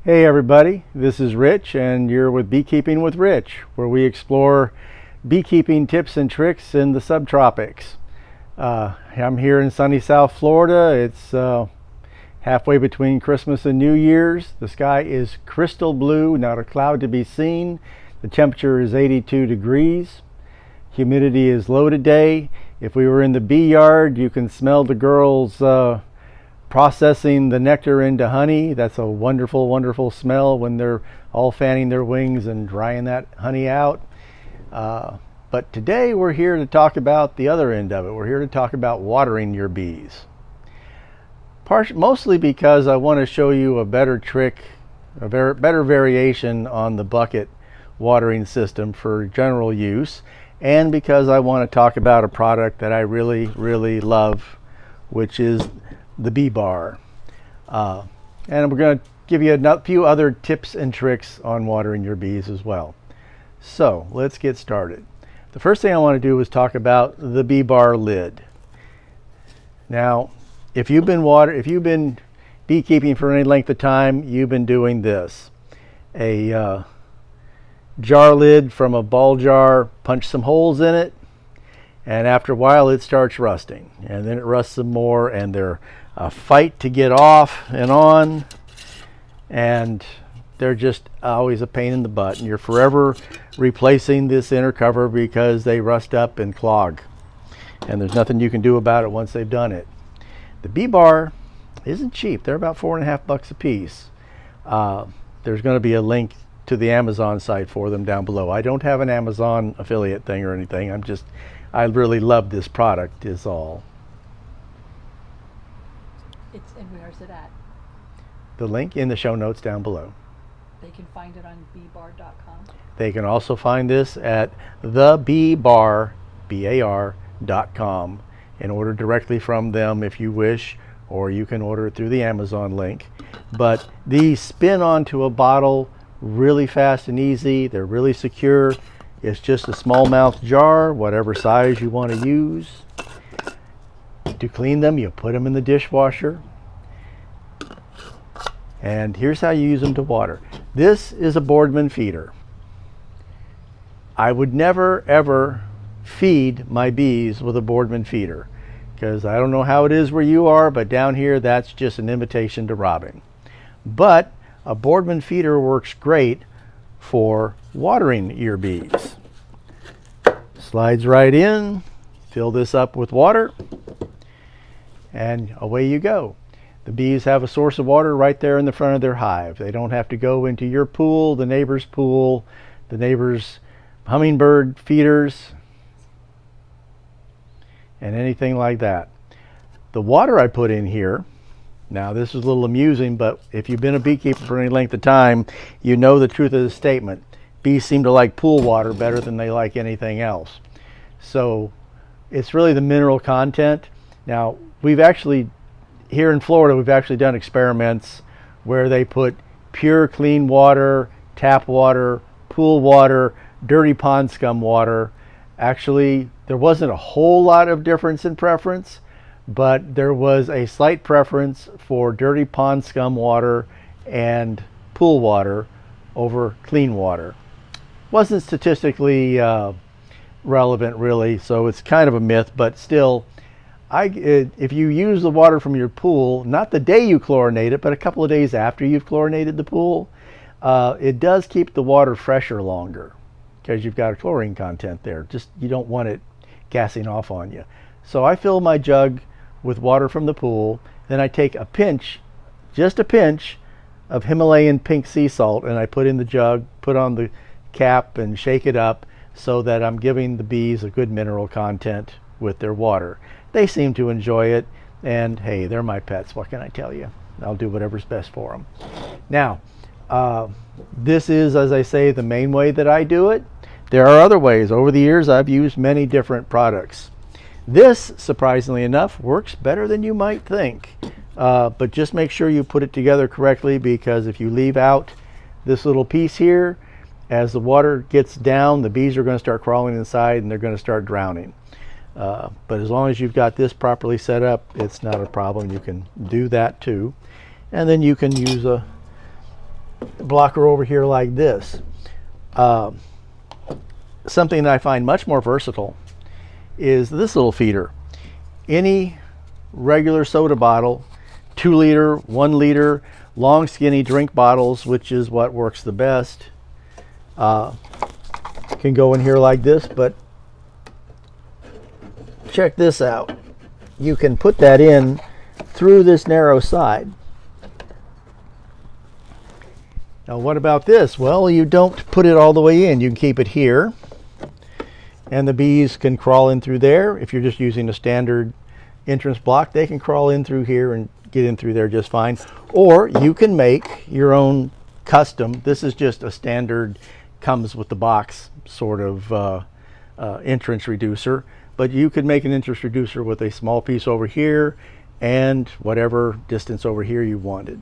Hey everybody, this is Rich and you're with Beekeeping with Rich, where we explore beekeeping tips and tricks in the subtropics. I'm here in sunny South Florida. It's halfway between Christmas and New Year's. The sky is crystal blue, not a cloud to be seen. The temperature is 82 degrees. Humidity is low today. If we were in the bee yard, you can smell the girls processing the nectar into honey. That's a wonderful, wonderful smell when they're all fanning their wings and drying that honey out. But today we're here to talk about the other end of it. We're here to talk about watering your bees. Mostly because I want to show you a better trick, better variation on the bucket watering system for general use, and because I want to talk about a product that I really, really love, which is the bee bar. And we're going to give you a few other tips and tricks on watering your bees as well. So let's get started. The first thing I want to do is talk about the bee bar lid. Now, if you've been beekeeping for any length of time, you've been doing this. A jar lid from a ball jar, punch some holes in it, and after a while it starts rusting, and then it rusts some more, and they're a fight to get off and on, and they're just always a pain in the butt, and you're forever replacing this inner cover because they rust up and clog, and there's nothing you can do about it once they've done it. The bee bar isn't cheap. They're about $4.50 a piece. There's going to be a link to the Amazon site for them down below. I don't have an Amazon affiliate thing or anything. I really love this product is all. And where's it at? The link in the show notes down below. They can find it on beebar.com. They can also find this at thebeebar, BAR.com, and order directly from them if you wish, or you can order it through the Amazon link. But these spin onto a bottle really fast and easy. They're really secure. It's just a small mouth jar, whatever size you want to use. To clean them, you put them in the dishwasher. And here's how you use them to water. This is a Boardman feeder. I would never ever feed my bees with a Boardman feeder, because I don't know how it is where you are, but down here that's just an invitation to robbing. But a Boardman feeder works great for watering your bees. Slides right in, fill this up with water, and away you go. The bees have a source of water right there in the front of their hive. They don't have to go into your pool, the neighbor's pool, the neighbor's hummingbird feeders, and anything like that. The water I put in here, now this is a little amusing, but if you've been a beekeeper for any length of time, you know the truth of the statement. Bees seem to like pool water better than they like anything else. So it's really the mineral content. Now, here in Florida, we've actually done experiments where they put pure clean water, tap water, pool water, dirty pond scum water. Actually, there wasn't a whole lot of difference in preference, but there was a slight preference for dirty pond scum water and pool water over clean water. Wasn't statistically relevant really, so it's kind of a myth, but still, if you use the water from your pool, not the day you chlorinate it, but a couple of days after you've chlorinated the pool, it does keep the water fresher longer because you've got a chlorine content there. Just you don't want it gassing off on you. So I fill my jug with water from the pool, then I take a pinch, just a pinch, of Himalayan pink sea salt, and I put in the jug, put on the cap, and shake it up so that I'm giving the bees a good mineral content with their water. They seem to enjoy it, and hey, they're my pets. What can I tell you? I'll do whatever's best for them. Now, this is, as I say, the main way that I do it. There are other ways. Over the years, I've used many different products. This, surprisingly enough, works better than you might think. But just make sure you put it together correctly, because if you leave out this little piece here, as the water gets down, the bees are going to start crawling inside and they're going to start drowning. But as long as you've got this properly set up, it's not a problem. You can do that too. And then you can use a blocker over here like this. Something that I find much more versatile is this little feeder. Any regular soda bottle, 2 liter, 1 liter, long skinny drink bottles, which is what works the best, can go in here like this. But check this out. You can put that in through this narrow side. Now what about this? Well, you don't put it all the way in. You can keep it here, and the bees can crawl in through there. If you're just using a standard entrance block, they can crawl in through here and get in through there just fine. Or you can make your own custom. This is just a standard, comes with the box sort of entrance reducer. But you could make an entrance reducer with a small piece over here and whatever distance over here you wanted,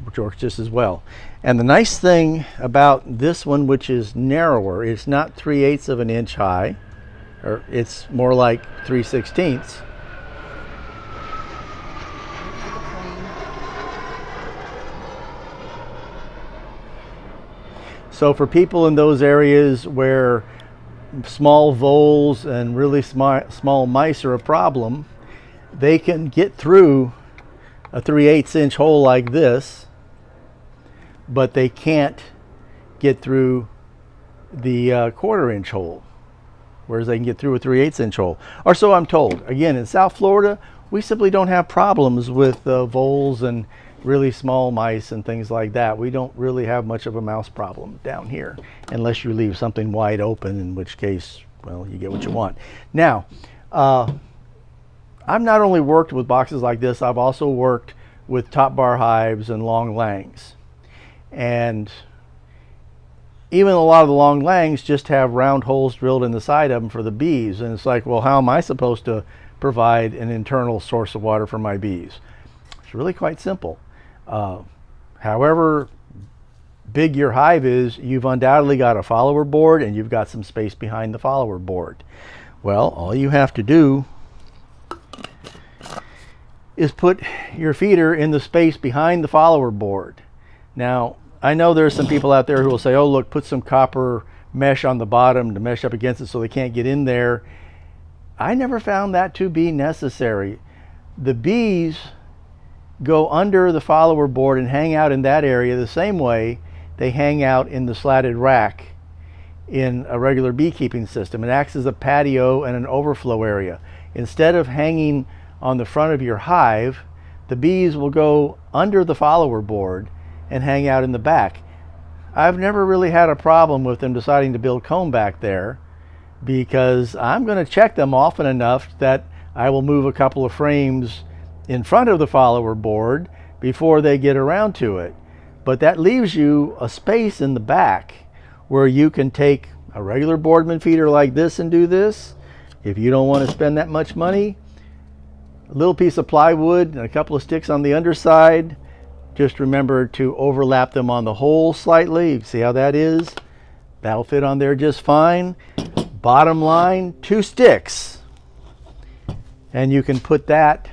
which works just as well. And the nice thing about this one, which is narrower, it's not 3/8 of an inch high, or it's more like 3/16. So for people in those areas where small voles and really small mice are a problem, they can get through a 3/8 inch hole like this, but they can't get through the 1/4 inch hole, whereas they can get through a 3/8 inch hole. Or so I'm told. Again, in South Florida, we simply don't have problems with voles and really small mice and things like that. We don't really have much of a mouse problem down here, unless you leave something wide open, in which case, well, you get what you want. Now, I've not only worked with boxes like this, I've also worked with top bar hives and long langs. And even a lot of the long langs just have round holes drilled in the side of them for the bees. And it's like, well, how am I supposed to provide an internal source of water for my bees? It's really quite simple. However big your hive is, you've undoubtedly got a follower board and you've got some space behind the follower board. Well, all you have to do is put your feeder in the space behind the follower board. Now, I know there's some people out there who will say, oh, look, put some copper mesh on the bottom to mesh up against it so they can't get in there. I never found that to be necessary. The bees go under the follower board and hang out in that area the same way they hang out in the slatted rack in a regular beekeeping system. It acts as a patio and an overflow area. Instead of hanging on the front of your hive, the bees will go under the follower board and hang out in the back. I've never really had a problem with them deciding to build comb back there, because I'm going to check them often enough that I will move a couple of frames in front of the follower board before they get around to it. But that leaves you a space in the back where you can take a regular Boardman feeder like this and do this. If you don't want to spend that much money, a little piece of plywood and a couple of sticks on the underside. Just remember to overlap them on the hole slightly. You can see how that is. That'll fit on there just fine. Bottom line, 2 sticks. And you can put that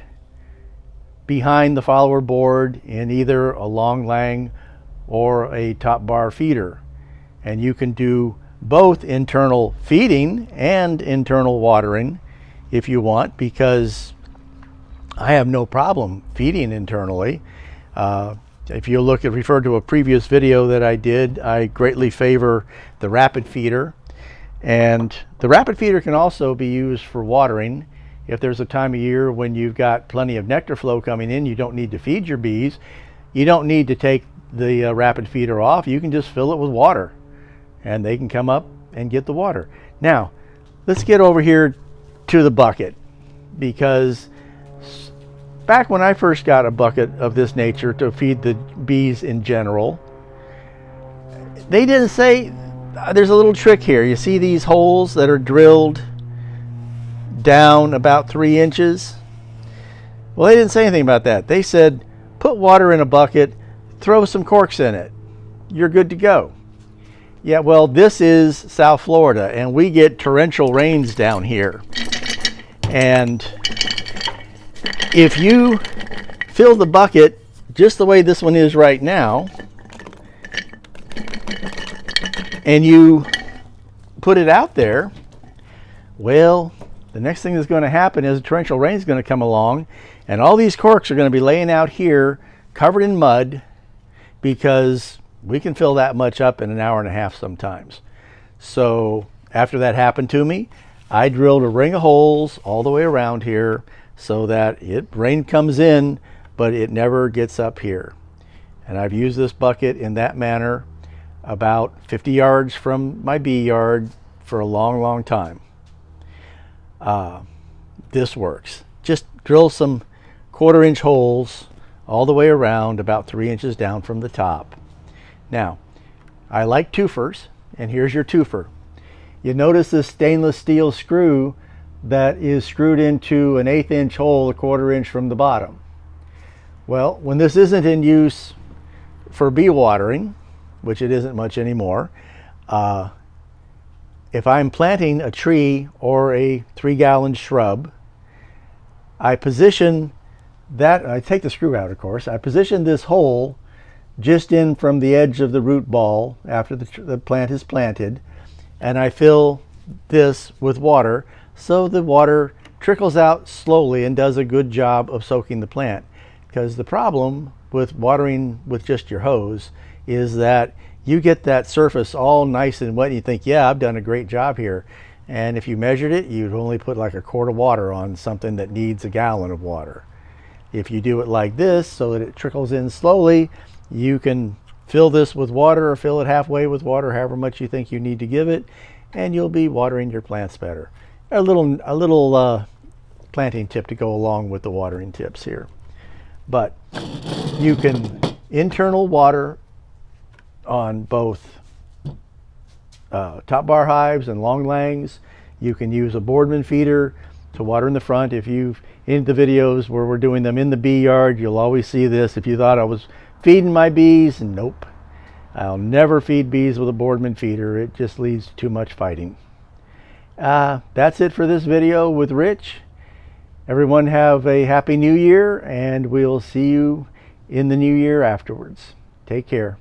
behind the follower board in either a long lang or a top bar feeder. And you can do both internal feeding and internal watering if you want, because I have no problem feeding internally. If you refer to a previous video that I did, I greatly favor the rapid feeder. And the rapid feeder can also be used for watering. If there's a time of year when you've got plenty of nectar flow coming in, you don't need to feed your bees. You don't need to take the rapid feeder off. You can just fill it with water and they can come up and get the water. Now, let's get over here to the bucket, because back when I first got a bucket of this nature to feed the bees in general, they didn't say, there's a little trick here. You see these holes that are drilled down about 3 inches? Well, they didn't say anything about that. They said, put water in a bucket, throw some corks in it. You're good to go. Yeah, well, this is South Florida, and we get torrential rains down here. And if you fill the bucket just the way this one is right now, and you put it out there, well, the next thing that's going to happen is torrential rain is going to come along, and all these corks are going to be laying out here covered in mud, because we can fill that much up in an hour and a half sometimes. So after that happened to me, I drilled a ring of holes all the way around here so that rain comes in, but it never gets up here. And I've used this bucket in that manner about 50 yards from my bee yard for a long, long time. This works. Just drill some 1/4 inch holes all the way around, about 3 inches down from the top. Now, I like twofers, and here's your twofer. You notice this stainless steel screw that is screwed into an 1/8 inch hole, 1/4 inch from the bottom. Well, when this isn't in use for bee watering, which it isn't much anymore, if I'm planting a tree or a 3-gallon shrub, I position that, I take the screw out of course, I position this hole just in from the edge of the root ball after the plant is planted, and I fill this with water so the water trickles out slowly and does a good job of soaking the plant. Because the problem with watering with just your hose is that you get that surface all nice and wet and you think, yeah, I've done a great job here. And if you measured it, you'd only put like 1/4 of water on something that needs 1 gallon of water. If you do it like this so that it trickles in slowly, you can fill this with water or fill it halfway with water, however much you think you need to give it, and you'll be watering your plants better. A little planting tip to go along with the watering tips here. But you can internal water on both top bar hives and long langs. You can use a Boardman feeder to water in the front. If you've in the videos where we're doing them in the bee yard, you'll always see this. If you thought I was feeding my bees, nope. I'll never feed bees with a Boardman feeder. It just leads to too much fighting. That's it for this video with Rich. Everyone have a happy new year, and we'll see you in the new year afterwards. Take care.